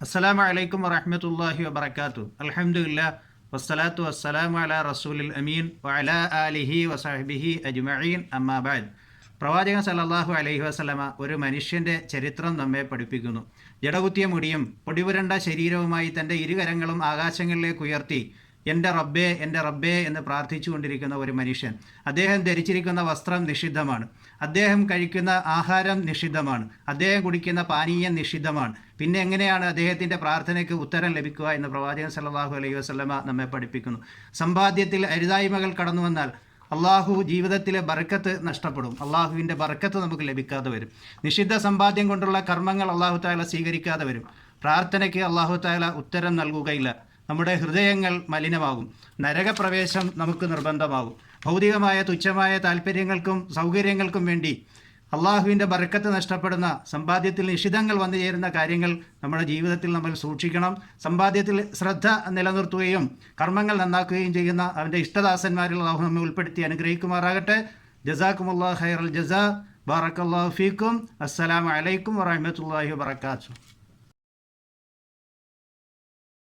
അസ്സലാമു അലൈക്കും വറഹ്മത്തുള്ളാഹി വബറകാതുഹു. അൽഹംദുലില്ലാ വസ്സലാത്തു വസ്സലാമു അലാ റസൂലിൽ അമീൻ വഅലാ ആലിഹി വസഹ്ബിഹി അജ്മഈൻ അമ്മാ ബഅദ്. പ്രവാചകൻ സല്ലല്ലാഹു അലൈഹി വസല്ലമ ഒരു മനുഷ്യൻ്റെ ചരിത്രം നമ്മെ പഠിപ്പിക്കുന്നു. ജടകുത്തിയ മുടിയും പൊടിപുരണ്ട ശരീരവുമായി തൻ്റെ ഇരുകരങ്ങളും ആകാശങ്ങളിലേക്ക് ഉയർത്തി എൻ്റെ റബ്ബേ എൻ്റെ റബ്ബേ എന്ന് പ്രാർത്ഥിച്ചു കൊണ്ടിരിക്കുന്ന ഒരു മനുഷ്യൻ. അദ്ദേഹം ധരിച്ചിരിക്കുന്ന വസ്ത്രം നിഷിദ്ധമാണ്, അദ്ദേഹം കഴിക്കുന്ന ആഹാരം നിഷിദ്ധമാണ്, അദ്ദേഹം കുടിക്കുന്ന പാനീയം നിഷിദ്ധമാണ്. പിന്നെ എങ്ങനെയാണ് അദ്ദേഹത്തിൻ്റെ പ്രാർത്ഥനയ്ക്ക് ഉത്തരം ലഭിക്കുക എന്ന് പ്രവാചകൻ സല്ലല്ലാഹു അലൈഹി വസല്ലമ നമ്മെ പഠിപ്പിക്കുന്നു. സമ്പാദ്യത്തിൽ അരുതായ്മകൾ കടന്നു വന്നാൽ അള്ളാഹു ജീവിതത്തിലെ ബർക്കത്ത് നഷ്ടപ്പെടും, അള്ളാഹുവിൻ്റെ ബർക്കത്ത് നമുക്ക് ലഭിക്കാതെ വരും. നിഷിദ്ധ സമ്പാദ്യം കൊണ്ടുള്ള കർമ്മങ്ങൾ അള്ളാഹു താല സ്വീകരിക്കാതെ വരും. പ്രാർത്ഥനയ്ക്ക് അള്ളാഹു താല ഉത്തരം നൽകുകയില്ല. നമ്മുടെ ഹൃദയങ്ങൾ മലിനമാകും, നരകപ്രവേശം നമുക്ക് നിർബന്ധമാകും. ഭൗതികമായ തുച്ഛമായ താല്പര്യങ്ങൾക്കും സൗകര്യങ്ങൾക്കും വേണ്ടി അള്ളാഹുവിൻ്റെ ബർക്കത്ത് നഷ്ടപ്പെടുന്ന, സമ്പാദ്യത്തിൽ നിഷിദ്ധങ്ങൾ വന്നു ചേരുന്ന കാര്യങ്ങൾ നമ്മുടെ ജീവിതത്തിൽ നമ്മൾ സൂക്ഷിക്കണം. സമ്പാദ്യത്തിൽ ശ്രദ്ധ നിലനിർത്തുകയും കർമ്മങ്ങൾ നന്നാക്കുകയും ചെയ്യുന്ന അവൻ്റെ ഇഷ്ടദാസന്മാരിൽ അള്ളാഹു നമ്മെ ഉൾപ്പെടുത്തി അനുഗ്രഹിക്കുമാറാകട്ടെ. ജസാക്കുമുല്ലാഹ് ഖൈറൽ ജസാ. ബാറക്കല്ലാഹു ഫീക്കും. അസ്സലാമു അലൈക്കും വറഹ്മത്തുള്ളാഹി വബറകാതുഹു.